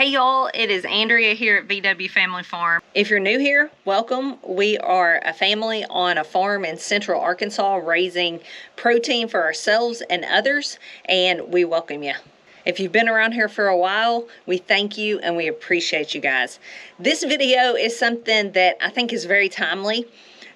Hey y'all, it is Andrea here at VW Family Farm. If you're new here, welcome. We are a family on a farm in central Arkansas raising protein for ourselves and others, and we welcome you. If you've been around here for a while, we thank you and we appreciate you guys. This video is something that I think is very timely.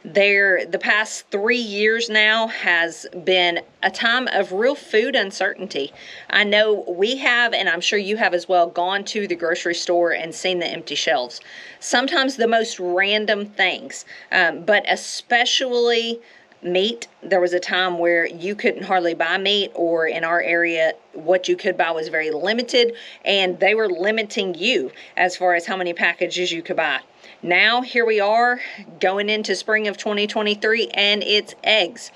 The past 3 years now has been a time of real food uncertainty. I know we have, and I'm sure you have as well, gone to the grocery store and seen the empty shelves. Sometimes the most random things, but especially meat. There was a time where you couldn't hardly buy meat, or in our area, what you could buy was very limited, and they were limiting you as far as how many packages you could buy. Now, here we are going into spring of 2023, and it's eggs.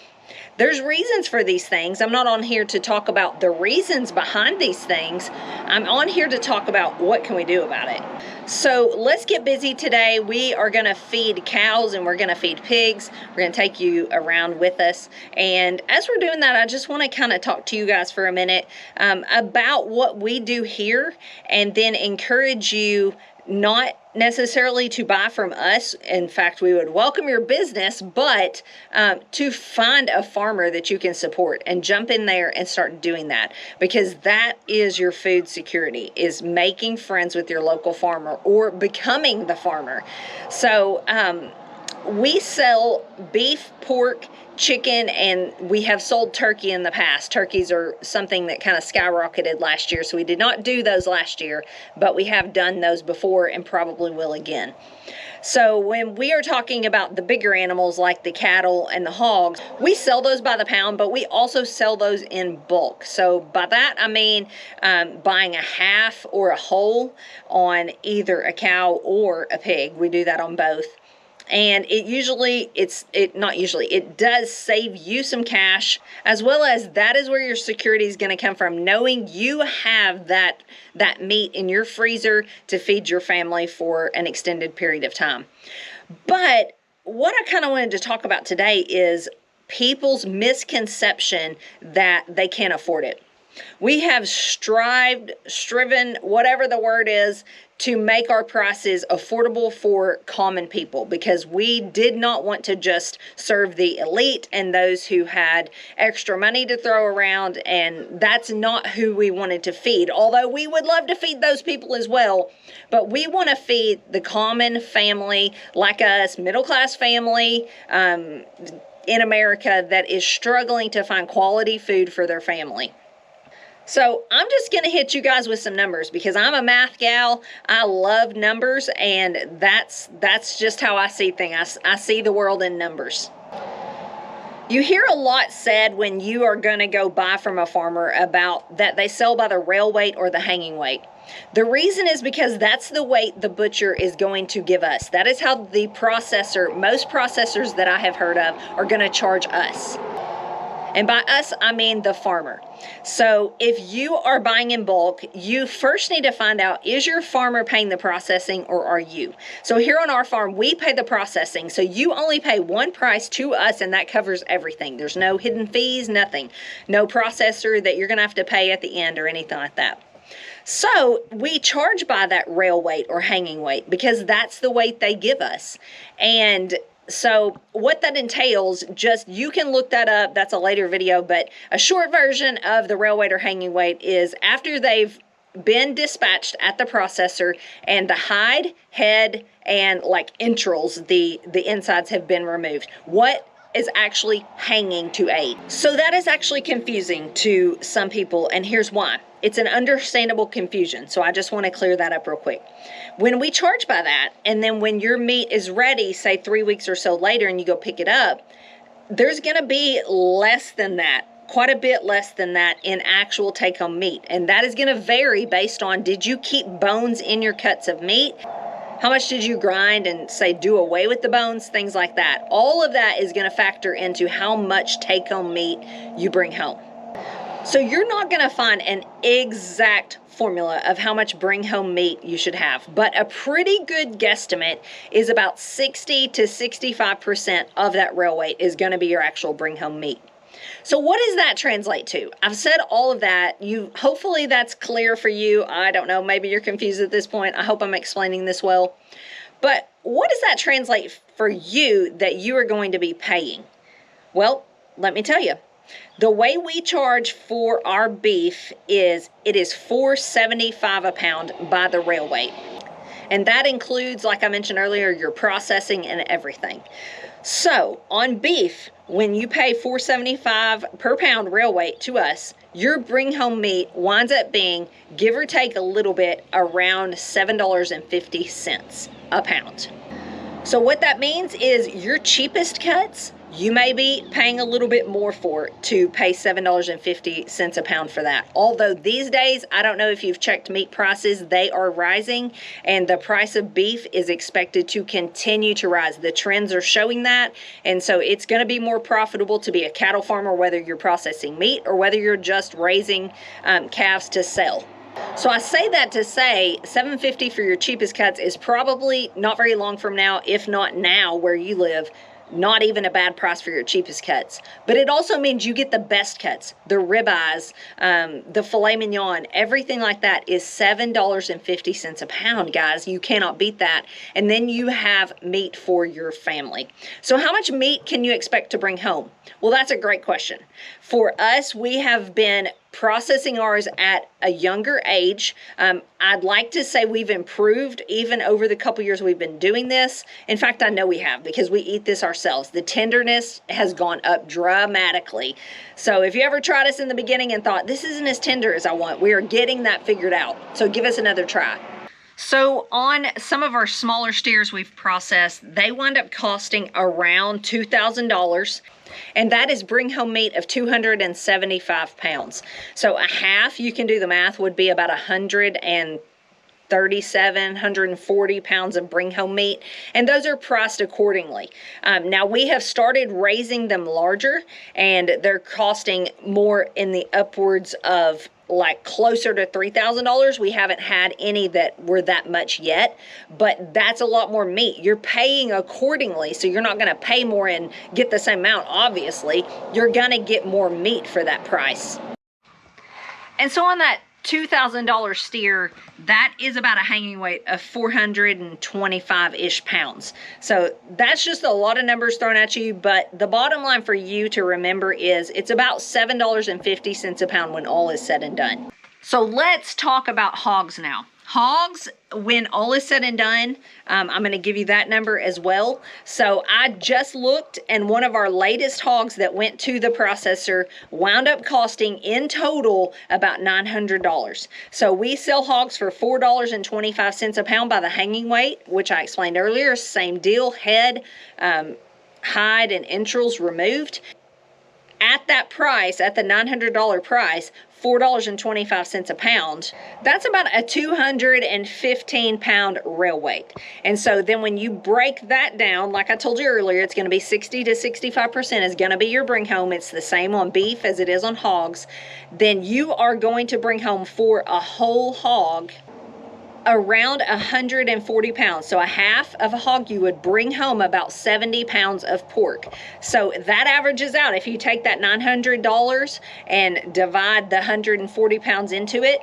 There's reasons for these things. I'm not on here to talk about the reasons behind these things. I'm on here to talk about what can we do about it. So let's get busy today. We are going to feed cows and we're going to feed pigs. We're going to take you around with us. And as we're doing that, I just want to kind of talk to you guys for a minute about what we do here, and then encourage you not necessarily to buy from us. In fact, we would welcome your business, but to find a farmer that you can support and jump in there and start doing that, because that is your food security, is making friends with your local farmer or becoming the farmer. So we sell beef, pork, chicken, and we have sold turkey in the past. Turkeys are something that kind of skyrocketed last year, so we did not do those last year, but we have done those before and probably will again. So when we are talking about the bigger animals like the cattle and the hogs, we sell those by the pound, but we also sell those in bulk. So by that I mean buying a half or a whole on either a cow or a pig. We do that on both. And it does save you some cash, as well as that is where your security is going to come from, knowing you have that meat in your freezer to feed your family for an extended period of time. But what I kind of wanted to talk about today is people's misconception that they can't afford it. We have striven, whatever the word is, to make our prices affordable for common people, because we did not want to just serve the elite and those who had extra money to throw around, and that's not who we wanted to feed, although we would love to feed those people as well. But we want to feed the common family like us, middle-class family in America that is struggling to find quality food for their family. So I'm just going to hit you guys with some numbers, because I'm a math gal. I love numbers, and that's just how I see things. I see the world in numbers. You hear a lot said when you are going to go buy from a farmer about that they sell by the rail weight or the hanging weight. The reason is because that's the weight the butcher is going to give us. That is how the processor, most processors that I have heard of, are going to charge us. And by us, I mean the farmer. So if you are buying in bulk, you first need to find out, is your farmer paying the processing or are you? So here on our farm, we pay the processing. So you only pay one price to us, and that covers everything. There's no hidden fees, nothing. No processor that you're going to have to pay at the end or anything like that. So we charge by that rail weight or hanging weight, because that's the weight they give us. And so what that entails, you can look that up. That's a later video, but a short version of the rail weight or hanging weight is after they've been dispatched at the processor and the hide, head, and like entrails, the insides have been removed, what is actually hanging to aid. So that is actually confusing to some people, and here's why. It's an understandable confusion, so I just want to clear that up real quick. When we charge by that, and then when your meat is ready, say 3 weeks or so later, and you go pick it up, there's going to be less than that, quite a bit less than that in actual take-home meat. And that is going to vary based on, did you keep bones in your cuts of meat? How much did you grind and, say, do away with the bones? Things like that. All of that is going to factor into how much take-home meat you bring home. So you're not going to find an exact formula of how much bring home meat you should have, but a pretty good guesstimate is about 60 to 65% of that rail weight is going to be your actual bring home meat. So what does that translate to? I've said all of that. Hopefully that's clear for you. I don't know, maybe you're confused at this point. I hope I'm explaining this well. But what does that translate for you that you are going to be paying? Well, let me tell you. The way we charge for our beef is it is $4.75 a pound by the rail weight. And that includes, like I mentioned earlier, your processing and everything. So on beef, when you pay $4.75 per pound rail weight to us, your bring home meat winds up being, give or take a little bit, around $7.50 a pound. So what that means is your cheapest cuts, you may be paying a little bit more for to pay $7.50 a pound for that. Although these days, I don't know if you've checked meat prices, they are rising, and the price of beef is expected to continue to rise. The trends are showing that, and so it's going to be more profitable to be a cattle farmer, whether you're processing meat or whether you're just raising calves to sell. So I say that to say $7.50 for your cheapest cuts is probably not very long from now, if not now where you live, not even a bad price for your cheapest cuts. But it also means you get the best cuts, the ribeyes, the filet mignon, everything like that is $7.50 a pound, guys. You cannot beat that. And then you have meat for your family. So how much meat can you expect to bring home? Well, that's a great question. For us, we have been processing ours at a younger age. I'd like to say we've improved even over the couple years we've been doing this. In fact, I know we have because we eat this ourselves. The tenderness has gone up dramatically. So if you ever tried us in the beginning and thought, this isn't as tender as I want, we are getting that figured out. So give us another try. So on some of our smaller steers we've processed, they wind up costing around $2,000. And that is bring home meat of 275 pounds. So a half, you can do the math, would be about 140 pounds of bring home meat, and those are priced accordingly. Now we have started raising them larger, and they're costing more in the upwards of like closer to $3,000. We haven't had any that were that much yet, but that's a lot more meat. You're paying accordingly, so you're not going to pay more and get the same amount, obviously. You're going to get more meat for that price. And so on that $2,000 steer, that is about a hanging weight of 425-ish pounds. So that's just a lot of numbers thrown at you, but the bottom line for you to remember is it's about $7.50 a pound when all is said and done. So let's talk about hogs now. Hogs, when all is said and done, I'm going to give you that number as well. So I just looked, and one of our latest hogs that went to the processor wound up costing in total about $900. So we sell hogs for $4.25 a pound by the hanging weight, which I explained earlier. Same deal, head, hide, and entrails removed. At that price, at the $900 price, $4.25 a pound, that's about a 215-pound rail weight. And so then when you break that down, like I told you earlier, it's going to be 60 to 65% is going to be your bring home. It's the same on beef as it is on hogs. Then you are going to bring home for a whole hog around 140 pounds. So a half of a hog, you would bring home about 70 pounds of pork. So that averages out. If you take that $900 and divide the 140 pounds into it,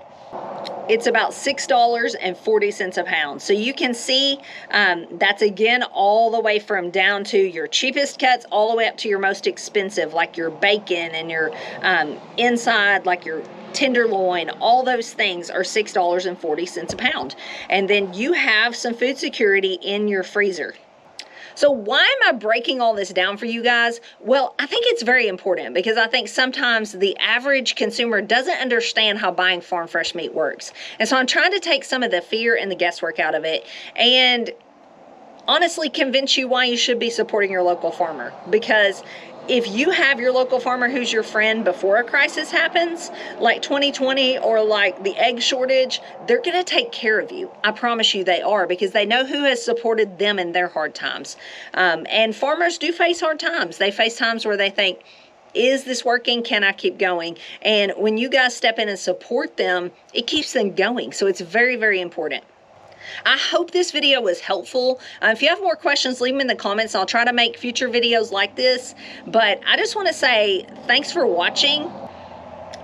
it's about $6.40 a pound. So you can see that's again all the way from down to your cheapest cuts all the way up to your most expensive, like your bacon and your inside, like your tenderloin. All those things are $6.40 a pound. And then you have some food security in your freezer. So why am I breaking all this down for you guys? Well, I think it's very important because I think sometimes the average consumer doesn't understand how buying farm fresh meat works. And so I'm trying to take some of the fear and the guesswork out of it and honestly convince you why you should be supporting your local farmer. Because if you have your local farmer who's your friend before a crisis happens, like 2020 or like the egg shortage, they're going to take care of you. I promise you they are, because they know who has supported them in their hard times. And farmers do face hard times. They face times where they think, is this working? Can I keep going? And when you guys step in and support them, it keeps them going. So it's very, very important. I hope this video was helpful. If you have more questions, leave them in the comments. I'll try to make future videos like this. But I just want to say thanks for watching.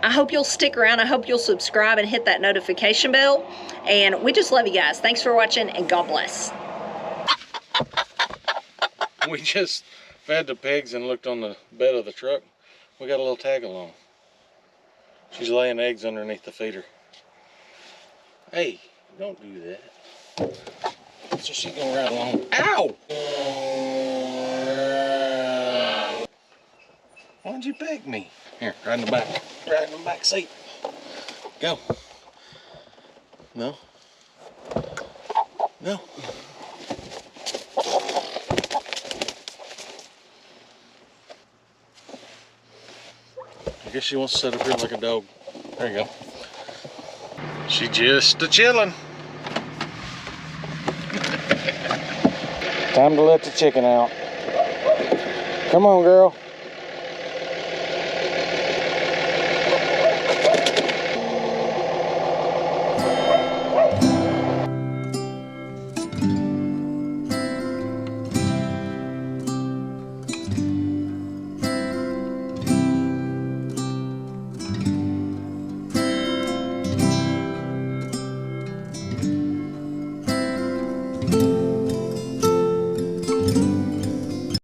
I hope you'll stick around. I hope you'll subscribe and hit that notification bell. And we just love you guys. Thanks for watching, and God bless. We just fed the pigs and looked on the bed of the truck. We got a little tag along. She's laying eggs underneath the feeder. Hey, don't do that. So she's gonna ride along. Ow! Why'd you peg me? Here, ride in the back. Ride in the back seat. Go. No. No. I guess she wants to sit up here like a dog. There you go. She just a-chillin'. Time to let the chicken out. Come on, girl.